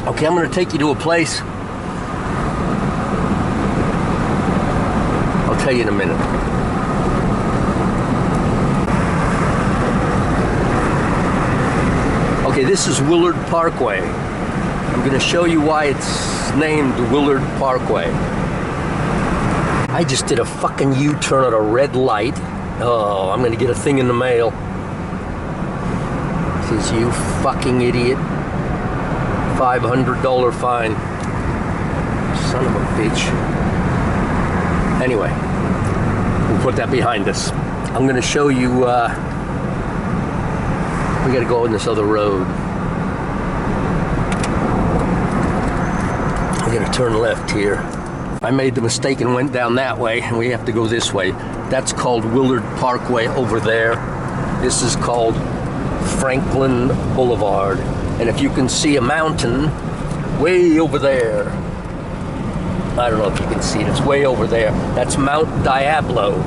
Okay, I'm going to take you to a place. I'll tell you in a minute. Okay, this is Willard Parkway. I'm going to show you why it's named Willard Parkway. I just did a fucking U-turn at a red light. Oh, I'm going to get a thing in the mail. Says, you fucking idiot. $500 fine. Son of a bitch. Anyway, we'll put that behind us. I'm going to show you, we got to go on this other road. We're going to turn left here. I made the mistake and went down that way, and we have to go this way. That's called Willard Parkway over there. This is called Franklin Boulevard. And if you can see a mountain way over there, I don't know if you can see it, it's way over there. That's Mount Diablo,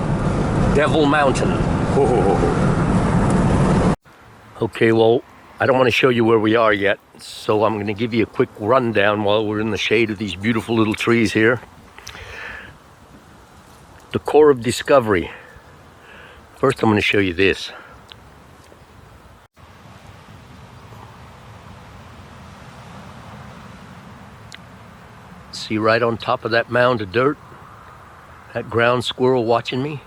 Devil Mountain. Oh. Okay, well, I don't want to show you where we are yet, so I'm going to give you a quick rundown while we're in the shade of these beautiful little trees here. The Core of Discovery. First, I'm going to show you this. See right on top of that mound of dirt? That ground squirrel watching me?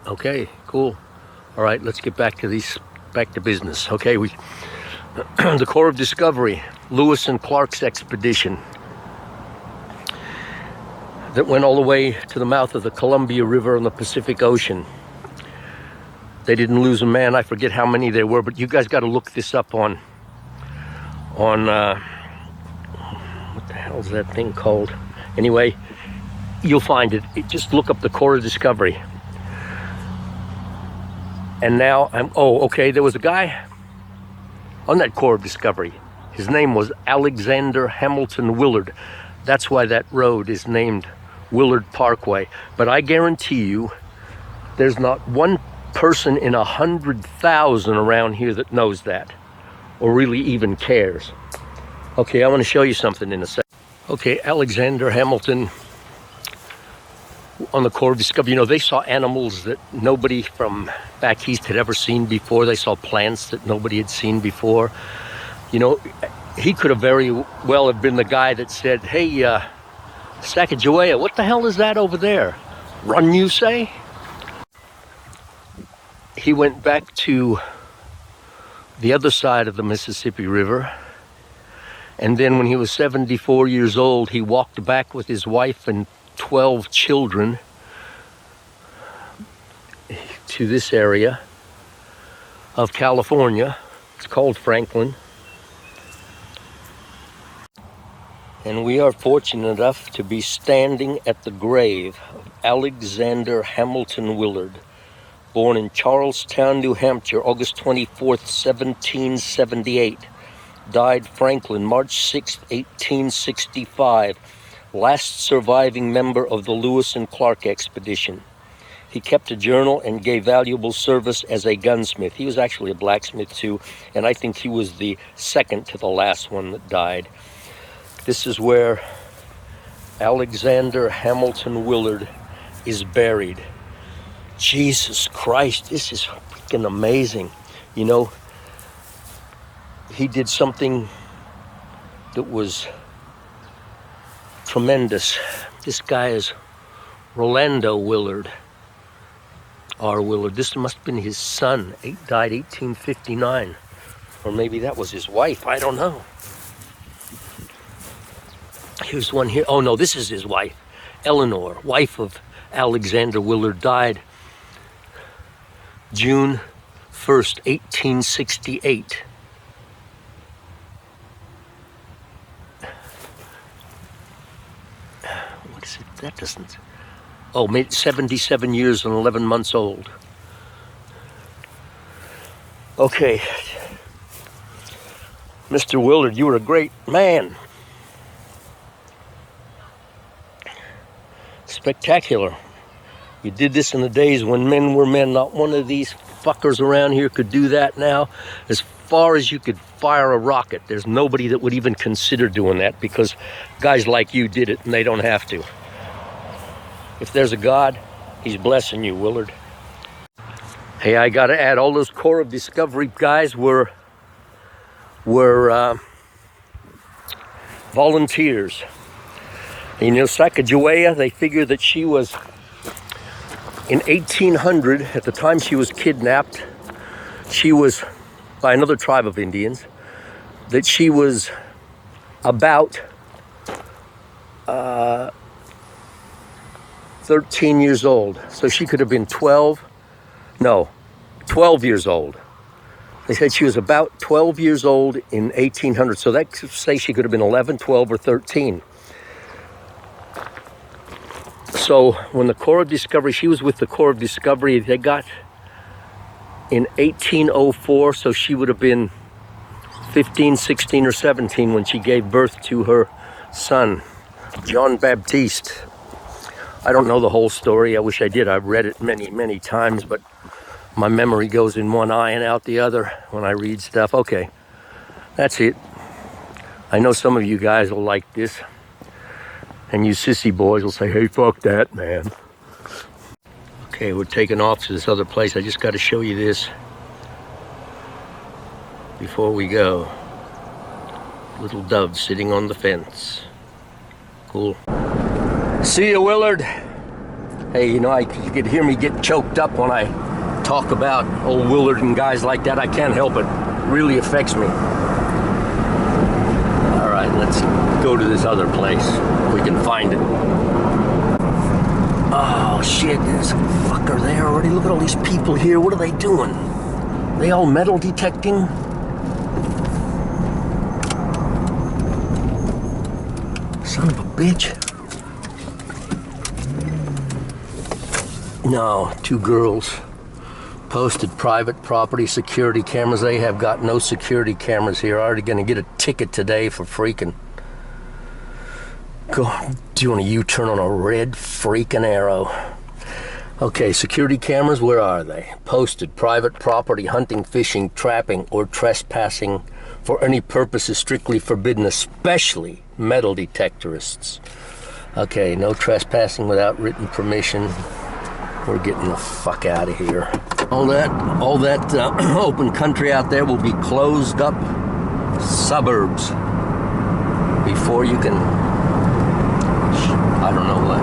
Okay, cool. All right, let's get back to business. Okay, the Core of Discovery, Lewis and Clark's expedition that went all the way to the mouth of the Columbia River in the Pacific Ocean. They didn't lose a man. I forget how many there were, but you guys got to look this up on what the hell's that thing called? Anyway, you'll find it. Just look up the Core of Discovery. And now okay, there was a guy on that Core of Discovery. His name was Alexander Hamilton Willard. That's why that road is named Willard Parkway. But I guarantee you, there's not one person in 100,000 around here that knows that, or really even cares. Okay, I want to show you something in a second. Okay, Alexander Hamilton on the Core of Discovery. You know, they saw animals that nobody from back east had ever seen before. They saw plants that nobody had seen before. You know, he could have very well have been the guy that said, hey, Sacagawea, what the hell is that over there? Run, you say? He went back to the other side of the Mississippi River. And then when he was 74 years old, he walked back with his wife and 12 children to this area of California. It's called Franklin. And we are fortunate enough to be standing at the grave of Alexander Hamilton Willard, born in Charlestown, New Hampshire, August 24th, 1778. Died Franklin, March 6, 1865, last surviving member of the Lewis and Clark expedition. He kept a journal and gave valuable service as a gunsmith. He was actually a blacksmith too, and I think he was the second to the last one that died. This is where Alexander Hamilton Willard is buried. Jesus Christ, this is freaking amazing. You know, he did something that was tremendous. This guy is Rolando Willard, R. Willard. This must have been his son. He died 1859. Or maybe that was his wife. I don't know. Here's one here. Oh, no, this is his wife. Eleanor, wife of Alexander Willard, died June 1st, 1868. What is it? That doesn't... Oh, 77 years and 11 months old. Okay. Mr. Willard, you were a great man. Spectacular. You did this in the days when men were men. Not one of these fuckers around here could do that now, as far as you could fire a rocket, there's nobody that would even consider doing that because guys like you did it and they don't have to. If there's a God, he's blessing you, Willard. Hey, I gotta add, all those Corps of Discovery guys were volunteers. You know, Sacagawea, they figure that she was, in 1800, at the time she was kidnapped, she was, by another tribe of Indians, that she was about 13 years old. So she could have been 12 years old. They said she was about 12 years old in 1800. So that could say she could have been 11, 12, or 13. So when the Corps of Discovery, she was with the Corps of Discovery, they got in 1804, so she would have been 15, 16, or 17 when she gave birth to her son, John Baptiste. I don't know the whole story. I wish I did. I've read it many, many times, but my memory goes in one eye and out the other when I read stuff. Okay, that's it. I know some of you guys will like this, and you sissy boys will say, hey, fuck that, man. Okay, we're taking off to this other place. I just got to show you this before we go. Little dove sitting on the fence. Cool. See you, Willard. Hey, you know, you could hear me get choked up when I talk about old Willard and guys like that. I can't help it. It really affects me. All right, let's go to this other place if we can find it. Oh shit, there's a fucker there already. Look at all these people here. What are they doing? They all metal detecting? Son of a bitch. No, two girls. Posted private property security cameras. They have got no security cameras here. Already gonna get a ticket today for freaking. Go doing a U-turn on a red freaking arrow. Okay, security cameras, where are they? Posted private property, hunting, fishing, trapping, or trespassing for any purpose is strictly forbidden, especially metal detectorists. Okay, no trespassing without written permission. We're getting the fuck out of here. All that open country out there will be closed up suburbs before you can, I don't know what.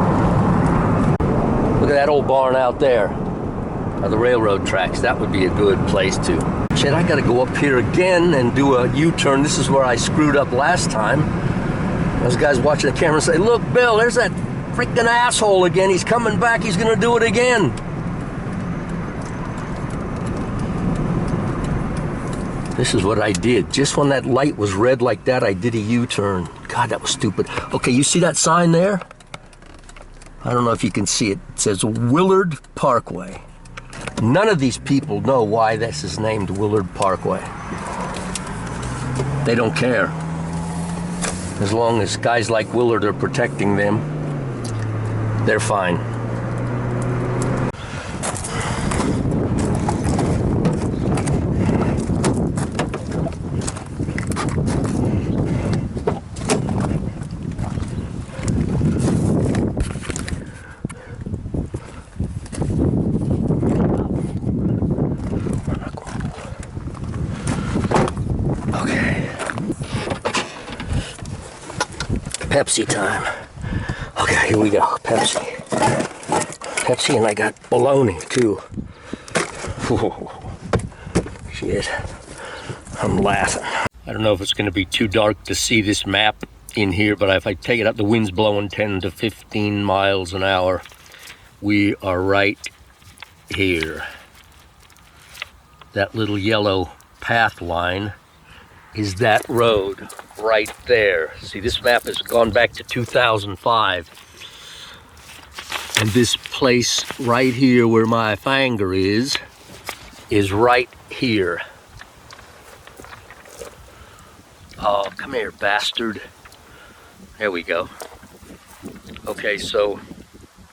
Look at that old barn out there, the railroad tracks. That would be a good place to. Shit, I gotta go up here again and do a U-turn. This is where I screwed up last time. Those guys watching the camera say, look, Bill, there's that freaking asshole again. He's coming back. He's gonna do it again. This is what I did. Just when that light was red like that, I did a U-turn. God, that was stupid. Okay, you see that sign there? I don't know if you can see it. It says Willard Parkway. None of these people know why this is named Willard Parkway. They don't care. As long as guys like Willard are protecting them, they're fine. Pepsi time. Okay, here we go. Pepsi. Pepsi, and I got bologna too. Ooh, shit. I'm laughing. I don't know if it's going to be too dark to see this map in here, but if I take it out, the wind's blowing 10 to 15 miles an hour. We are right here. That little yellow path line is that road right there. See, this map has gone back to 2005. And this place right here where my finger is right here. Oh, come here, bastard. There we go. Okay, so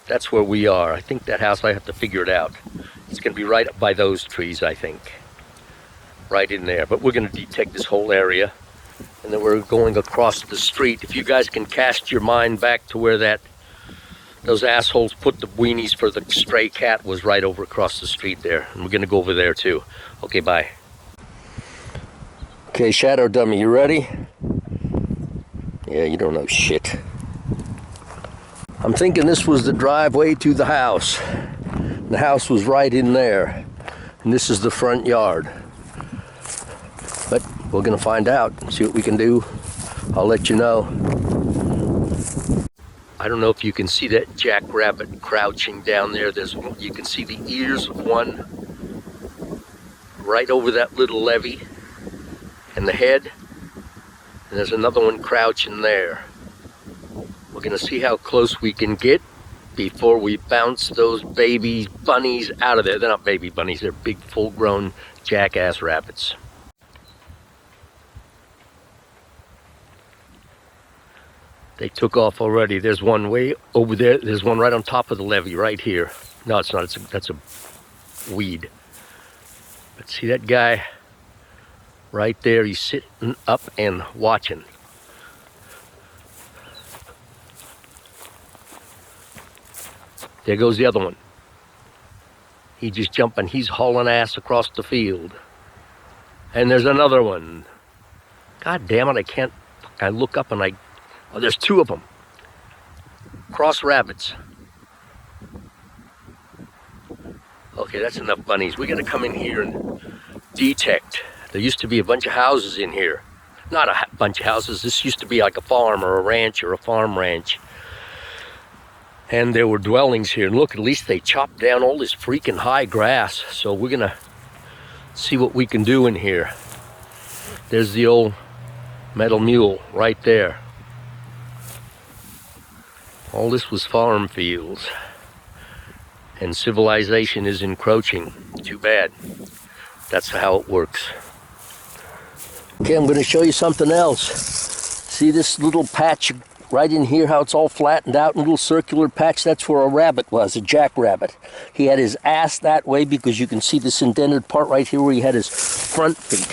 that's where we are. I think that house, I have to figure it out. It's going to be right up by those trees, I think. Right in there. But we're going to detect this whole area. And then we're going across the street. If you guys can cast your mind back to where those assholes put the weenies for the stray cat was right over across the street there. And we're going to go over there too. Okay, bye. Okay, Shadow Dummy, you ready? Yeah, you don't know shit. I'm thinking this was the driveway to the house. The house was right in there. And this is the front yard. But we're gonna find out, see what we can do. I'll let you know. I don't know if you can see that jackrabbit crouching down there. You can see the ears of one right over that little levee and the head. And there's another one crouching there. We're gonna see how close we can get before we bounce those baby bunnies out of there. They're not baby bunnies, they're big full-grown jackass rabbits. They took off already. There's one way over there. There's one right on top of the levee right here. No, it's not. That's a weed. But see that guy right there? He's sitting up and watching. There goes the other one. He just jumping. He's hauling ass across the field. And there's another one. God damn it, I can't. I look up and oh, there's two of them. Cross rabbits. Okay, that's enough bunnies. We gotta come in here and detect. There used to be a bunch of houses in here. Not a bunch of houses. This used to be like a farm or a ranch or a farm ranch. And there were dwellings here. And look, at least they chopped down all this freaking high grass. So we're gonna see what we can do in here. There's the old metal mule right there. All this was farm fields. And civilization is encroaching. Too bad. That's how it works. Okay, I'm going to show you something else. See this little patch right in here, how it's all flattened out, and a little circular patch? That's where a rabbit was, a jackrabbit. He had his ass that way because you can see this indented part right here where he had his front feet.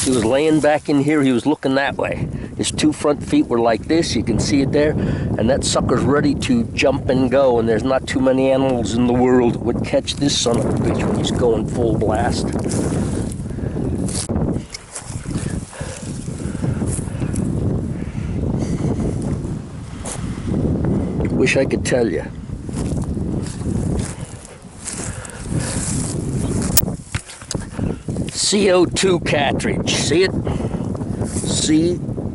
He was laying back in here, he was looking that way. His two front feet were like this, you can see it there, and that sucker's ready to jump and go, and there's not too many animals in the world that would catch this son of a bitch when he's going full blast. Wish I could tell you. CO2 cartridge, see it?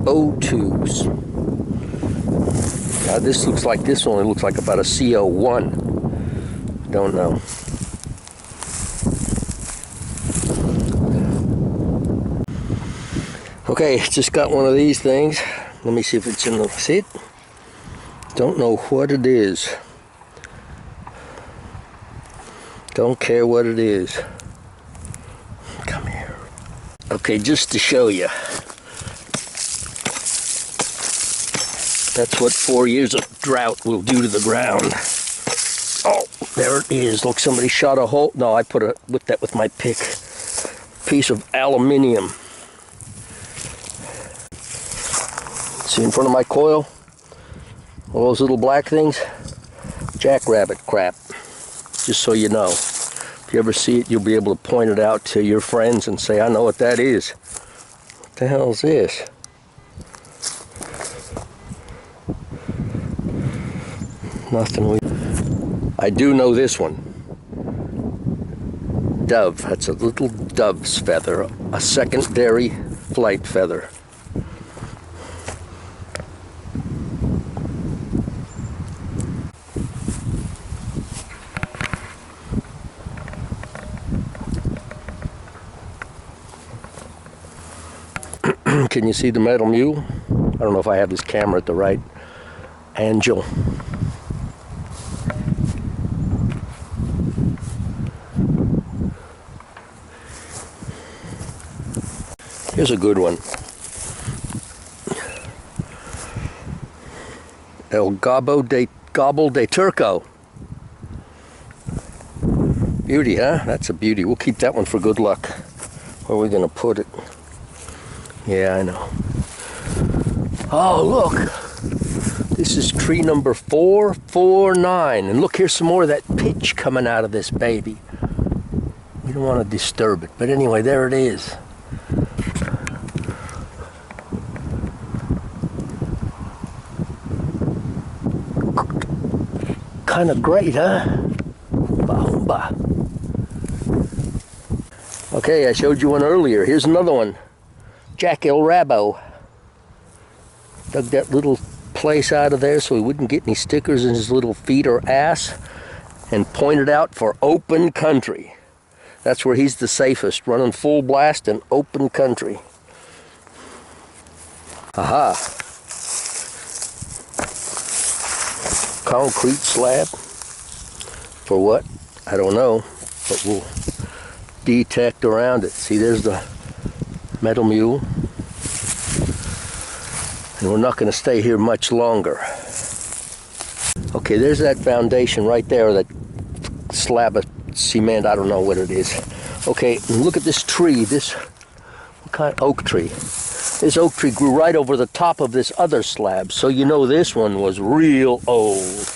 CO2s. Now this looks like, this only looks like about a CO1. Don't know. Okay, just got one of these things. Let me see if it's in the, see it? Don't know what it is. Don't care what it is. Come here. Okay, just to show you. That's what 4 years of drought will do to the ground. Oh, there it is. Look, somebody shot a hole. No, I put a, with that with my pick. Piece of aluminium. See in front of my coil? All those little black things? Jackrabbit crap. Just so you know. If you ever see it, you'll be able to point it out to your friends and say, I know what that is. What the hell is this? Nothing. I do know this one. Dove. That's a little dove's feather. A secondary flight feather. Can you see the metal mule? I don't know if I have this camera at the right angle. Here's a good one. El Gobbo de Turco. Beauty, huh? That's a beauty. We'll keep that one for good luck. Where are we gonna put it? Yeah, I know. Oh, look. This is tree number 449. And look, here's some more of that pitch coming out of this baby. We don't want to disturb it. But anyway, there it is. Kind of great, huh? Bahumba. Okay, I showed you one earlier. Here's another one. Jack El Rabo. Dug that little place out of there so he wouldn't get any stickers in his little feet or ass, and pointed out for open country. That's where he's the safest, running full blast in open country. Aha. Concrete slab. For what? I don't know, but we'll detect around it. See, there's the metal mule. And we're not going to stay here much longer. Okay, there's that foundation right there, that slab of cement, I don't know what it is. Okay, and look at this tree, what kind of oak tree? This oak tree grew right over the top of this other slab, so you know this one was real old.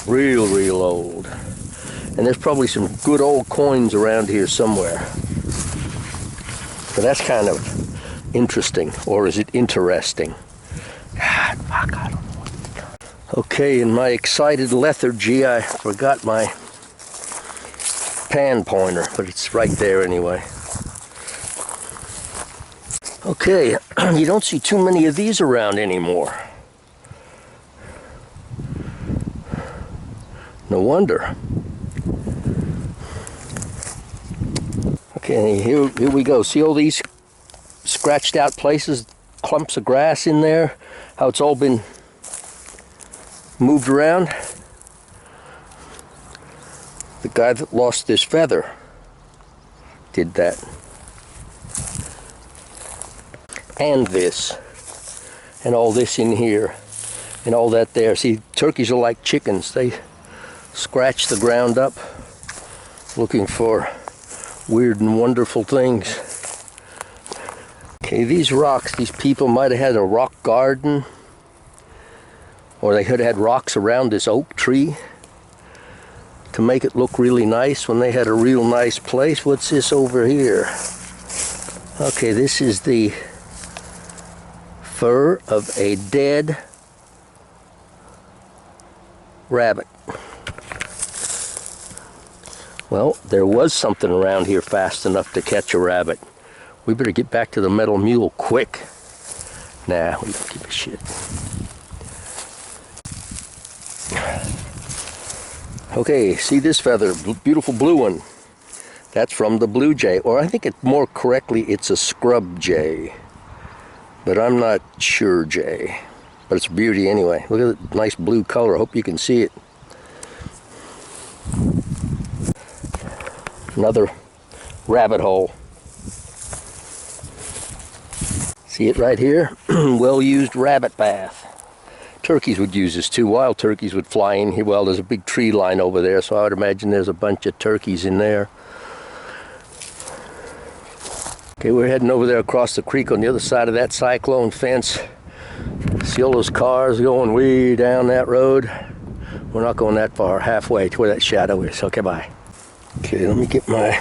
Real old. And there's probably some good old coins around here somewhere. So that's kind of interesting, or is it interesting? God, fuck, I don't know what it's called. Okay, in my excited lethargy, I forgot my pan pointer, but it's right there anyway. Okay, you don't see too many of these around anymore. No wonder. Okay, here we go. See all these scratched out places, clumps of grass in there? How it's all been moved around? The guy that lost his feather did that. And this. And all this in here. And all that there. See, turkeys are like chickens. They scratch the ground up looking for weird and wonderful things. Okay, these rocks, these people might have had a rock garden, or they could have had rocks around this oak tree to make it look really nice when they had a real nice place. What's this over here? Okay, this is the fur of a dead rabbit. Well, there was something around here fast enough to catch a rabbit. We better get back to the metal mule quick. Nah, we don't give a shit. Okay, see this feather, beautiful blue one. That's from the blue jay, or I think it more correctly, it's a scrub jay. But I'm not sure jay. But it's a beauty anyway. Look at the nice blue color. I hope you can see it. Another rabbit hole. See it right here? Well-used rabbit bath. Turkeys would use this too. Wild turkeys would fly in here. Well, there's a big tree line over there, so I would imagine there's a bunch of turkeys in there. Okay, we're heading over there across the creek on the other side of that cyclone fence. See all those cars going way down that road? We're not going that far, halfway to where that shadow is. Okay, bye. Okay, let me get my...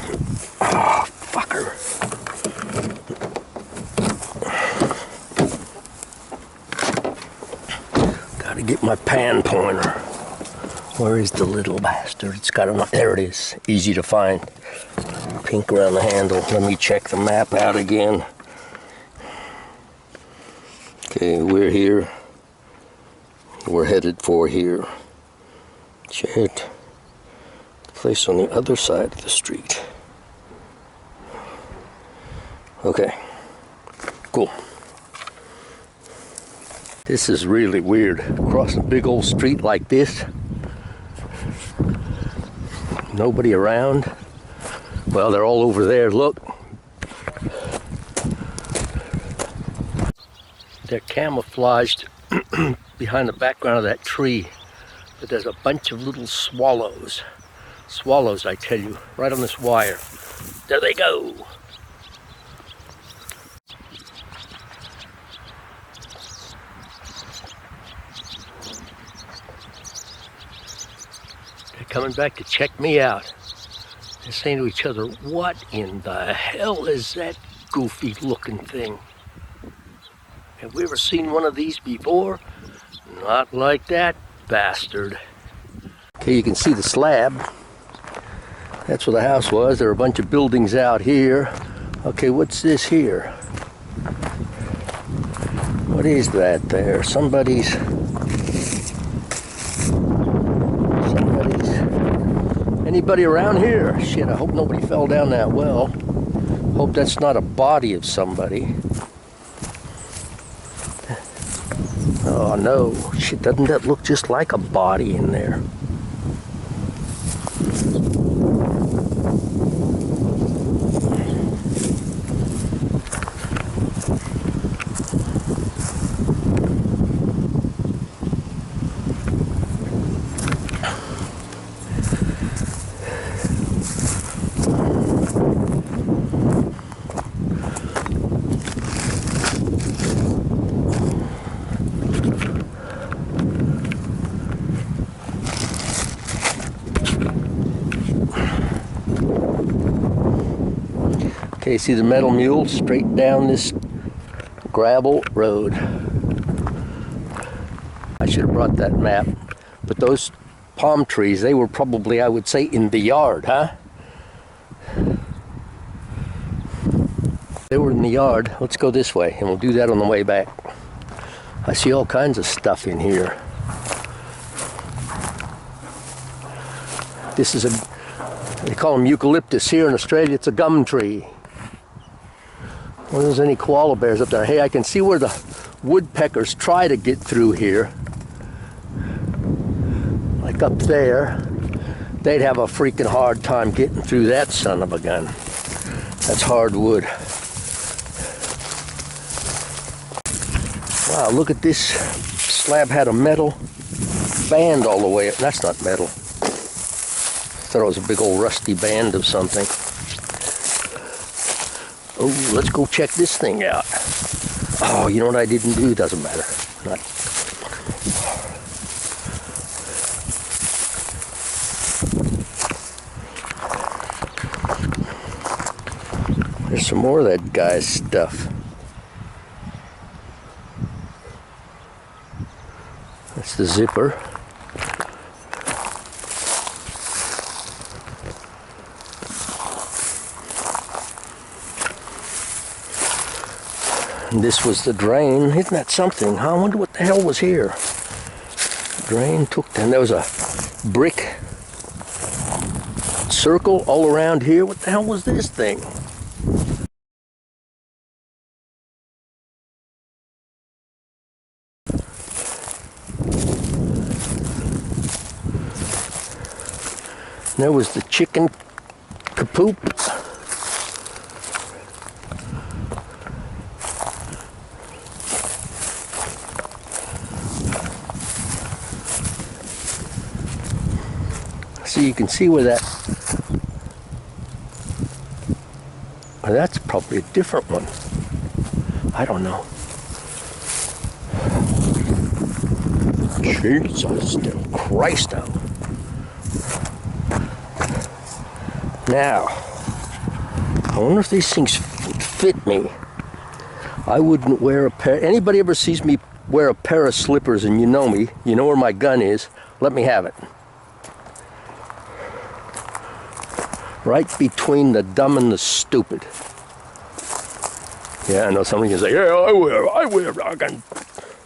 Oh, fucker. Gotta get my pan pointer. Where is the little bastard? It's got a... There it is. Easy to find. Pink around the handle. Let me check the map out again. Okay, we're here. We're headed for here. Shit. Place on the other side of the street. Okay. Cool. This is really weird. Across a big old street like this. Nobody around. Well, they're all over there. Look. They're camouflaged behind the background of that tree. But there's a bunch of little swallows Swallows, I tell you, right on this wire. There they go. They're coming back to check me out. They're saying to each other, what in the hell is that goofy looking thing? Have we ever seen one of these before? Not like that bastard. Okay, you can see the slab. That's where the house was. There are a bunch of buildings out here. Okay, what's this here? What is that there? Somebody's... Anybody around here? Shit, I hope nobody fell down that well. Hope that's not a body of somebody. Oh no, shit, doesn't that look just like a body in there? Okay, see the metal mule straight down this gravel road. I should have brought that map. But those palm trees, they were probably, I would say, in the yard, huh? They were in the yard. Let's go this way, and we'll do that on the way back. I see all kinds of stuff in here. This is they call them eucalyptus here in Australia. It's a gum tree. Well, there's any koala bears up there. Hey, I can see where the woodpeckers try to get through here. Like up there. They'd have a freaking hard time getting through that son of a gun. That's hardwood. Wow, look at this. Slab had a metal band all the way up. That's not metal. I thought it was a big old rusty band of something. Oh, let's go check this thing out. Oh, you know what I didn't do? Doesn't matter. Not. There's some more of that guy's stuff. That's the zipper. And this was the drain. Isn't that something, huh? I wonder what the hell was here. Drain took down. There was a brick circle all around here. What the hell was this thing? There was the chicken capoop. So you can see where that, well, that's probably a different one. I don't know. Jesus Christ. Now, I wonder if these things fit me. I wouldn't wear a pair. Anybody ever sees me wear a pair of slippers and you know me, you know where my gun is, let me have it. Right between the dumb and the stupid. Yeah, I know somebody can say, yeah, I wear fucking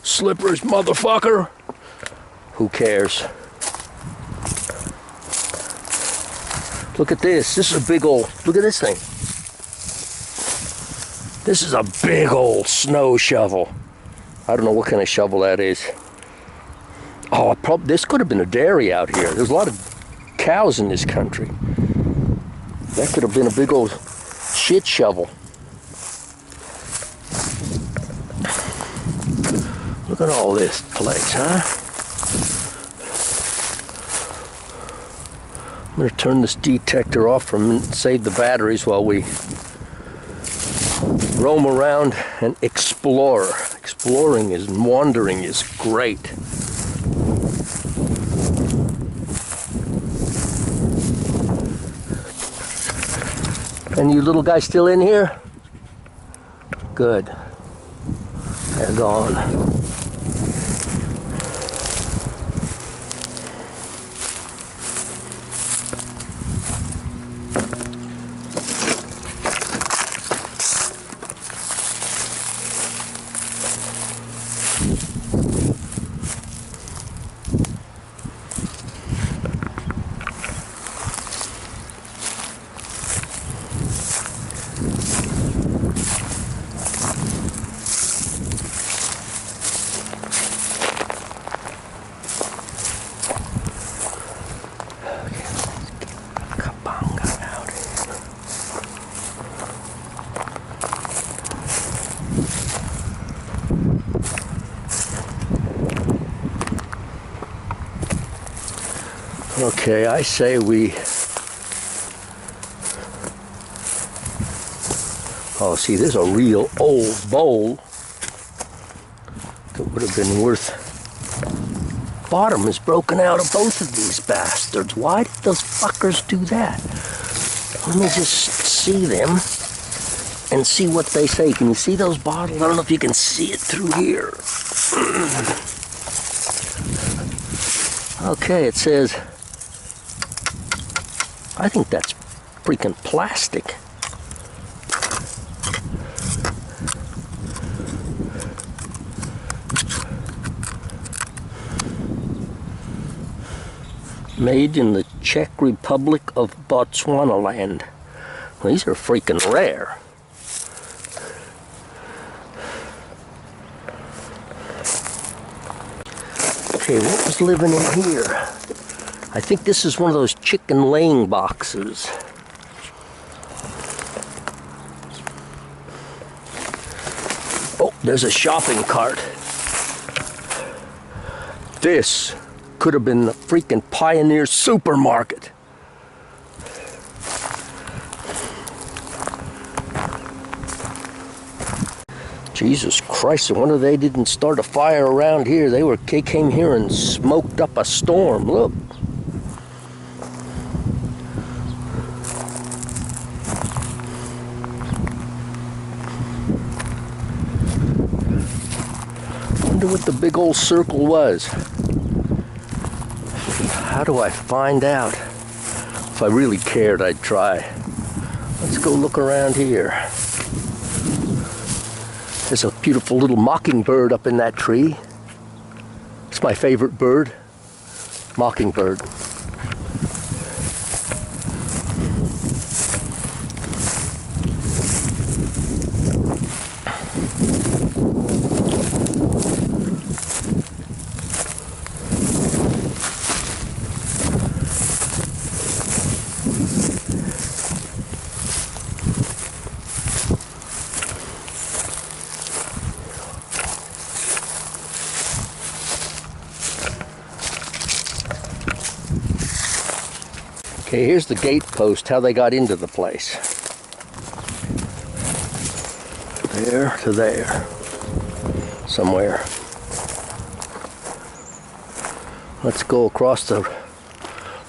slippers, motherfucker. Who cares? Look at this. This is a big old, look at this thing. This is a big old snow shovel. I don't know what kind of shovel that is. Oh, this could have been a dairy out here. There's a lot of cows in this country. That could have been a big old shit shovel. Look at all this place, huh? I'm going to turn this detector off and save the batteries while we roam around and explore. Exploring and wandering is great. And you little guys still in here? Good. They're gone. Okay, I say we... Oh, see, there's a real old bowl that would have been worth... Bottom is broken out of both of these bastards. Why did those fuckers do that? Let me just see them and see what they say. Can you see those bottles? I don't know if you can see it through here. Okay, it says... I think that's freaking plastic. Made in the Czech Republic of Botswana land. Well, these are freaking rare. Okay, what was living in here? I think this is one of those chicken laying boxes. Oh, there's a shopping cart. This could have been the freaking Pioneer supermarket. Jesus Christ, I wonder they didn't start a fire around here. They came here and smoked up a storm. Look. Wonder what the big old circle was. How do I find out? If I really cared, I'd try. Let's go look around here. There's a beautiful little mockingbird up in that tree. It's my favorite bird. Mockingbird. Okay, here's the gate post, how they got into the place. There to there. Somewhere. Let's go across the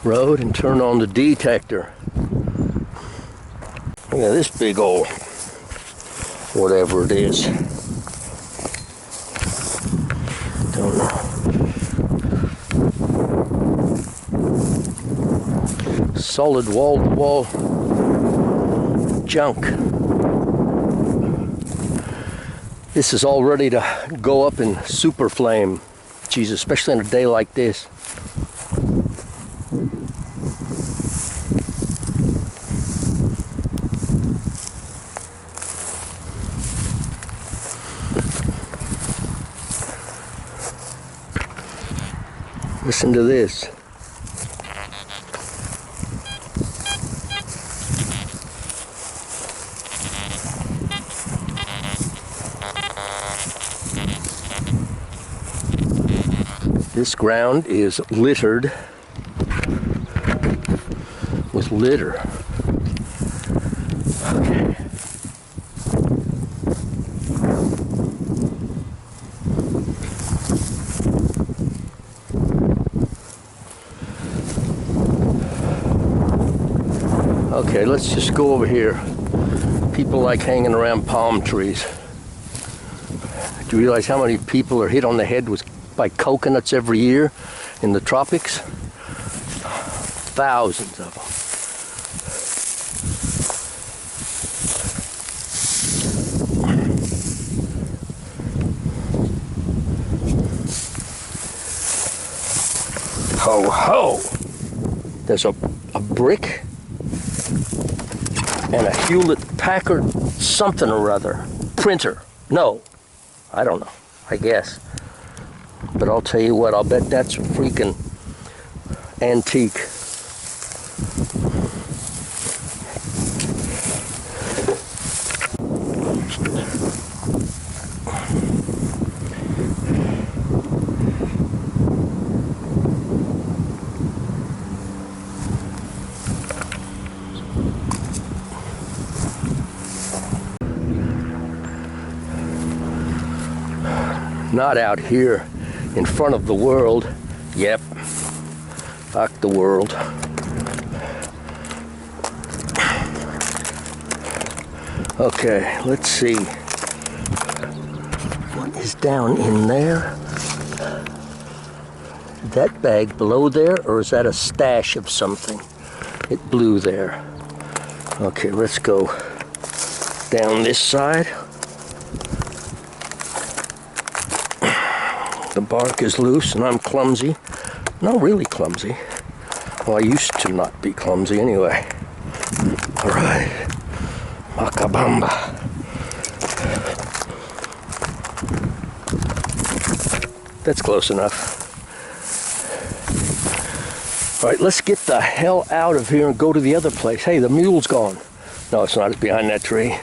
road and turn on the detector. Look at this big old whatever it is. Don't know. Solid wall-to-wall junk. This is all ready to go up in super flame. Geez, especially on a day like this. Listen to this. This ground is littered litter. Okay. Okay, let's just go over here. People like hanging around palm trees. Do you realize how many people are hit on the head by coconuts every year in the tropics? Thousands of them. Ho ho! There's a brick and a Hewlett-Packard something or other. Printer. No. I don't know. I guess. But I'll tell you what, I'll bet that's a freaking antique. Not out here in front of the world. Yep. Fuck the world. Okay, let's see. What is down in there? That bag below there, or is that a stash of something? It blew there. Okay, let's go down this side. The bark is loose and I'm clumsy. Not really clumsy. Well, I used to not be clumsy anyway. All right. Macabamba. That's close enough. All right, let's get the hell out of here and go to the other place. Hey, the mule's gone. No, it's not. It's behind that tree.